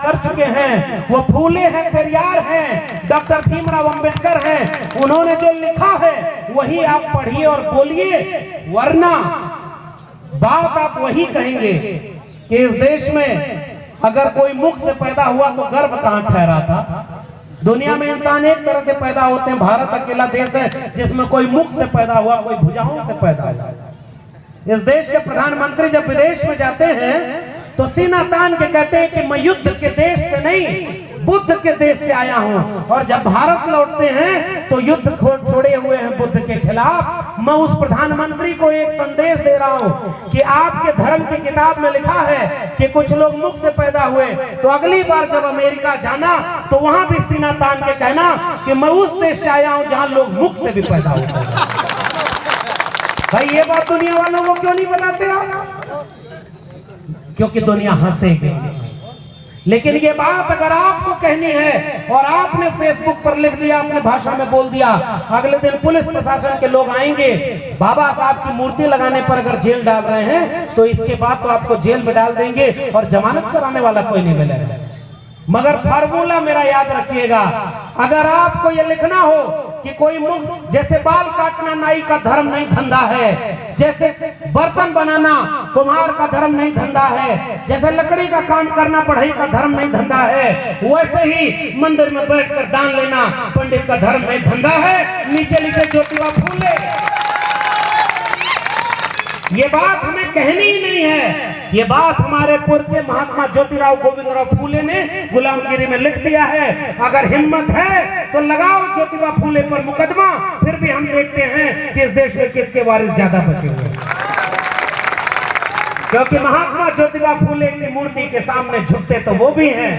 कर चुके हैं। वो फूले हैं, पेरियार हैं, डॉक्टर भीमराव अंबेडकर हैं। उन्होंने जो लिखा है वही आप पढ़िए और बोलिए, वरना बात आप वही कहेंगे कि इस देश में अगर कोई मुख से पैदा हुआ तो गर्भ कहां ठहरा था। दुनिया में इंसान एक तरह से पैदा होते हैं, भारत अकेला देश है जिसमें कोई मुख से पैदा हुआ, कोई भुजाओं से पैदा हुआ। इस देश के प्रधानमंत्री जब विदेश में जाते हैं तो सीना तान के कहते हैं कि मैं युद्ध के देश से नहीं, बुद्ध के देश से आया हूं। और जब भारत लौटते हैं तो युद्ध छोड़े हुए हैं बुद्ध के खिलाफ। मैं उस प्रधानमंत्री को एक संदेश दे रहा हूं कि आपके धर्म की किताब में लिखा है कि कुछ लोग मुख से पैदा हुए, तो अगली बार जब अमेरिका जाना तो वहां भी सीना तान के कहना कि मैं उस देश से आया हूं जहां लोग मुख से भी पैदा होते हैं। भाई ये बात दुनिया वालों को क्यों नहीं बताते आप? क्योंकि दुनिया हंसेगी। लेकिन ये बात अगर आपको कहनी है और आपने फेसबुक पर लिख दिया, अपने भाषा में बोल दिया, अगले दिन पुलिस प्रशासन के लोग आएंगे, बाबा साहब की मूर्ति लगाने पर अगर जेल डाल रहे हैं तो इसके बाद तो आपको जेल में डाल देंगे और जमानत कराने वाला कोई नहीं मिलेगा। मगर फार्मूला मेरा याद रखिएगा, अगर आपको ये लिखना हो कि कोई मुख, जैसे बाल काटना नाई का धर्म नहीं धंधा है, जैसे बर्तन बनाना कुम्हार का धर्म नहीं धंधा है, जैसे लकड़ी का काम करना बढ़ई का धर्म नहीं धंधा है, वैसे ही मंदिर में बैठकर दान लेना पंडित का धर्म नहीं धंधा है। नीचे लिखे ज्योतिबा फूले। ये बात हमें कहनी ही नहीं है, ये बात हमारे पूर्व के महात्मा ज्योतिराव गोविंदराव फूले ने गुलामगिरी में लिख दिया है। अगर हिम्मत है तो लगाओ ज्योतिबा फूले पर मुकदमा, फिर भी हम देखते हैं कि इस देश में किसके वारिस ज्यादा बचे हुए। क्योंकि महात्मा ज्योतिबा फूले की मूर्ति के सामने झुकते तो वो भी हैं,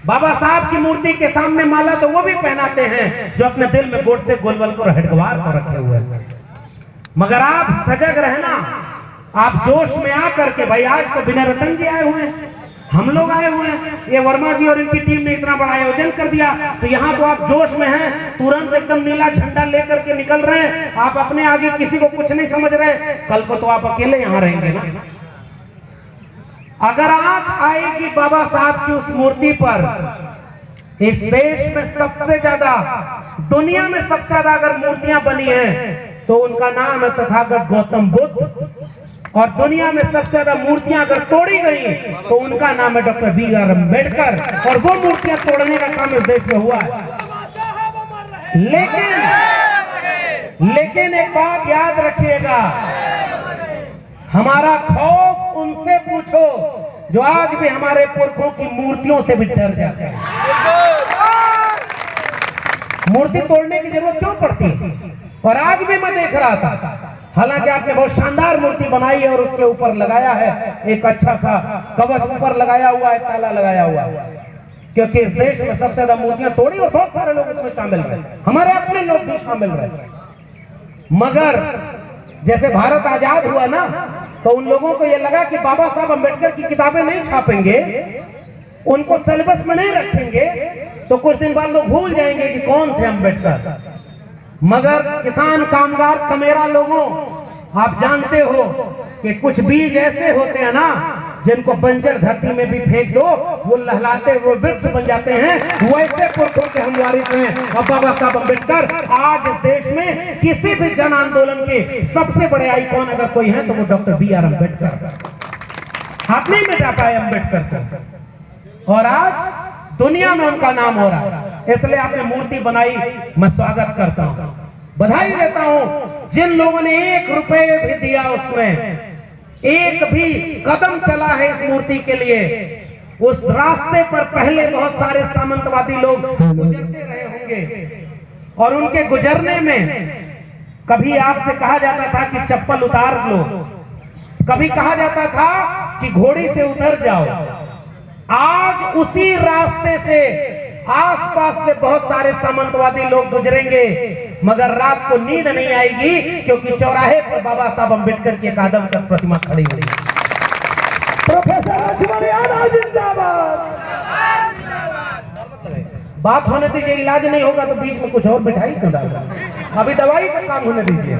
बाबा साहब की मूर्ति के सामने माला तो वो भी पहनाते हैं जो अपने दिल में गोट से गोलवल को हरिद्वार को रखे हुए हैं। मगर आप सजग रहना, आप जोश में आकर के, भाई आज तो विनय रतन जी आए हुए हैं, हम लोग आए हुए हैं, ये वर्मा जी और इनकी टीम ने इतना बड़ा आयोजन कर दिया, तो यहाँ तो आप जोश में हैं, तुरंत एकदम नीला झंडा लेकर के निकल रहे हैं। आप अपने आगे किसी को कुछ नहीं समझ रहे, कल को तो आप अकेले यहाँ रहेंगे ना। अगर आज आएगी बाबा साहब की उस मूर्ति पर, इस देश में सबसे ज्यादा, दुनिया में सबसे ज्यादा अगर मूर्तियां बनी हैं तो उनका नाम है तथागत गौतम बुद्ध, और दुनिया में सबसे ज्यादा मूर्तियां अगर तोड़ी गई तो उनका नाम है डॉक्टर BR अम्बेडकर, और वो मूर्तियां तोड़ने का काम इस देश में हुआ है। लेकिन एक बात याद रखिएगा, हमारा खौफ उनसे पूछो जो आज भी हमारे पुरखों की मूर्तियों से भी डर जाते हैं। मूर्ति तोड़ने की जरूरत क्यों पड़ती है? और आज भी मैं देख रहा था, हालांकि आपने बहुत शानदार मूर्ति बनाई है और उसके ऊपर लगाया है एक अच्छा सा कवच, ऊपर लगाया हुआ है, ताला लगाया हुआ है, क्योंकि इस देश में सबसे ज्यादा मूर्तियां तोड़ी और बहुत सारे लोग इसमें शामिल रहे, हमारे अपने लोग भी शामिल रहे। मगर जैसे भारत आजाद हुआ ना, तो उन लोगों को यह लगा कि बाबा साहब अम्बेडकर की किताबें नहीं छापेंगे, उनको सिलेबस में नहीं रखेंगे, तो कुछ दिन बाद लोग भूल जाएंगे कि कौन थे अम्बेडकर। मगर किसान, कामगार, कमेरा लोगों, आप जानते हो कि कुछ बीज ऐसे होते हैं ना जिनको बंजर धरती में भी फेंक दो वो लहलाते वो वृक्ष बन जाते हैं, वैसे पुरखों के हम वारिस हैं। और बाबा साहब अम्बेडकर आज इस देश में किसी भी जन आंदोलन के सबसे बड़े आइकॉन अगर कोई है तो वो डॉक्टर BR अम्बेडकर। आप नहीं मिटा पाए अम्बेडकर को, और आज दुनिया में उनका नाम हो रहा है। इसलिए आपने मूर्ति बनाई, मैं स्वागत करता हूं, बधाई देता हूं। जिन लोगों ने 1 रुपये भी दिया, उसमें एक भी कदम चला है इस मूर्ति के लिए, उस रास्ते पर पहले बहुत सारे सामंतवादी लोग गुजरते रहे होंगे, और उनके गुजरने में कभी आपसे कहा जाता था कि चप्पल उतार लो, कभी कहा जाता था कि घोड़ी से उतर जाओ। आज उसी रास्ते से आसपास से बहुत सारे सामंतवादी लोग गुजरेंगे, मगर रात को नींद नहीं आएगी, क्योंकि चौराहे पर बाबा साहब अम्बेडकर की एक आदम तक प्रतिमा खड़ी हुई। प्रोफेसर लक्ष्मण यादव जिंदाबाद। बात होने दीजिए, इलाज नहीं होगा तो बीच में कुछ और मिठाई क्यों डालना, अभी दवाई का काम होने दीजिए,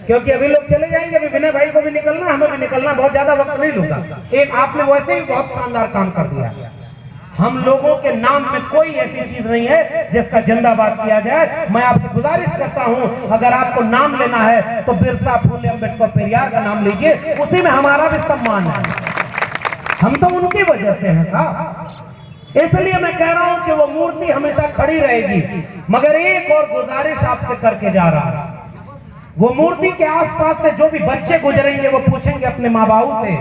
क्योंकि अभी लोग चले जाएंगे, अभी विनय भाई को भी निकलना, हमें भी निकलना, बहुत ज्यादा वक्त नहीं लूंगा। एक आपने वैसे ही बहुत शानदार काम कर दिया, हम लोगों के नाम में कोई ऐसी चीज नहीं है जिसका जिंदाबाद किया जाए। मैं आपसे गुजारिश करता हूं, अगर आपको नाम लेना है तो बिरसा, फूले, अम्बेडकर, पेरियार का नाम लीजिए, उसी में हमारा भी सम्मान है। हम तो उनकी वजह से हैं साहब। इसलिए मैं कह रहा हूं कि वो मूर्ति हमेशा खड़ी रहेगी। मगर एक और गुजारिश आपसे करके जा रहा हूं, वो मूर्ति के आसपास से जो भी बच्चे गुजरेंगे वो पूछेंगे अपने माँ बाप से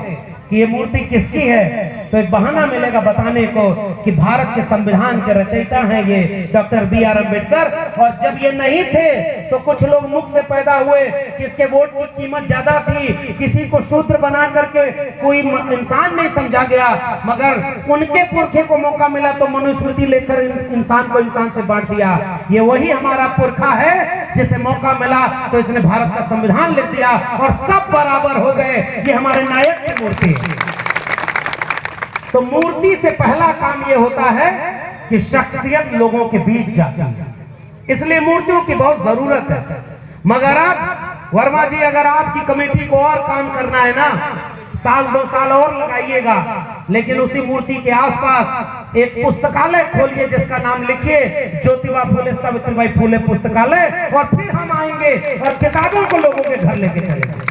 कि ये मूर्ति किसकी है, तो एक बहाना मिलेगा बताने को कि भारत के संविधान के रचयिता हैं ये डॉक्टर बी.आर. अम्बेडकर। और जब ये नहीं थे तो कुछ लोग मुख से पैदा हुए कि इसके वोट की कीमत ज्यादा थी, किसी को शूद्र बना करके कोई इंसान नहीं समझा गया। मगर उनके पुरखे को मौका मिला तो मनुस्मृति लेकर इंसान को इंसान से बांट दिया। ये वही हमारा पुरखा है जिसे मौका मिला तो इसने भारत का संविधान लिख दिया और सब बराबर हो गए। ये हमारे नायक की मूर्ति। तो मूर्ति से पहला काम यह होता है कि शख्सियत लोगों के बीच जाती है, इसलिए मूर्तियों की बहुत जरूरत है। मगर आप वर्मा जी, अगर आपकी कमेटी को और काम करना है ना, साल 2 साल और लगाइएगा, लेकिन उसी मूर्ति के आसपास एक पुस्तकालय खोलिए जिसका नाम लिखिए ज्योतिबा फूले सावित्रीबाई फूले पुस्तकालय, और फिर हम आएंगे और किताबों को लोगों के घर लेके चलेंगे।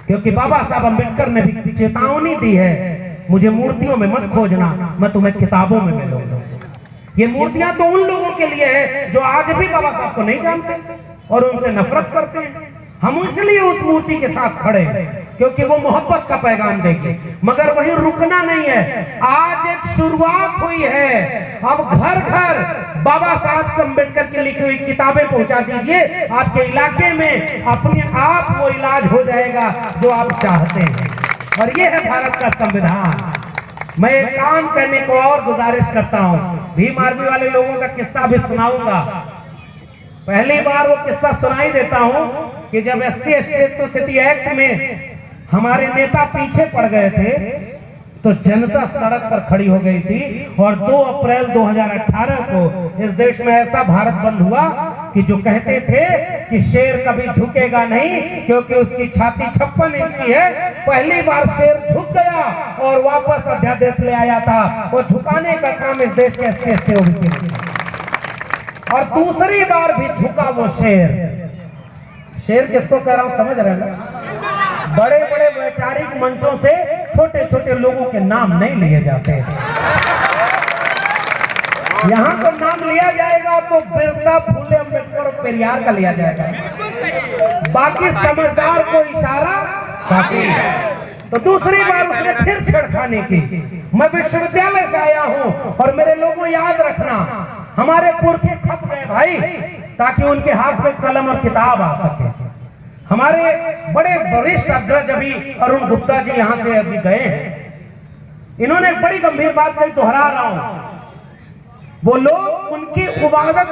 क्योंकि बाबा साहब अम्बेडकर ने भी चेतावनी दी है, मुझे मूर्तियों में मत खोजना, मैं तुम्हें किताबों में मिलूंगा। ये मूर्तियां तो उन लोगों के लिए है जो आज भी बाबा साहब को नहीं जानते और उनसे नफरत करते हैं। हम इसलिए उस मूर्ति के साथ खड़े हैं क्योंकि वो मोहब्बत का पैगाम देंगे। मगर वही रुकना नहीं है, आज एक शुरुआत हुई है। अब घर घर बाबा साहब अम्बेडकर की लिखी हुई किताबें पहुंचा दीजिए, आपके इलाके में अपने आप वो इलाज हो जाएगा जो आप चाहते हैं। और ये है भारत का संविधान। मैं एक काम करने को और गुजारिश करता हूं, भीम आर्मी वाले लोगों का किस्सा भी सुनाऊंगा। पहली बार वो किस्सा सुनाई देता हूं कि जब SC एट्रोसिटी एक्ट में हमारे नेता पीछे पड़ गए थे तो जनता सड़क पर खड़ी हो गई थी। और 2 अप्रैल 2018 को इस देश में ऐसा भारत बंद हुआ कि जो कहते थे कि शेर कभी झुकेगा नहीं क्योंकि उसकी छाती 56 इंच की है, पहली बार शेर झुक गया और वापस अध्यादेश ले आया था। वो झुकाने का काम इस देश के SC OBC ने, और दूसरी बार भी झुका वो शेर। शेर किसको कह रहा हूं समझ रहे हैं? बड़े बड़े वैचारिक मंचों से छोटे छोटे लोगों के नाम नहीं लिए जाते। यहाँ तो नाम लिया जाएगा तो बिरसा, फूले, अम्बेडकर और पेरियार का लिया जाएगा, बाकी समझदार को इशारा बाकी। तो दूसरी बार उसने फिर छेड़खानी की। मैं विश्वविद्यालय से आया हूं और मेरे लोगों याद रखना, हमारे पुरखे खप गए भाई ताकि उनके हाथ में कलम और किताब आ सके। हमारे बड़े वरिष्ठ अग्रज अभी अरुण गुप्ता जी यहां से अभी गए हैं, इन्होंने बड़ी गंभीर बात कही, दोहरा रहा हूं। वो लोग उनकी इबादत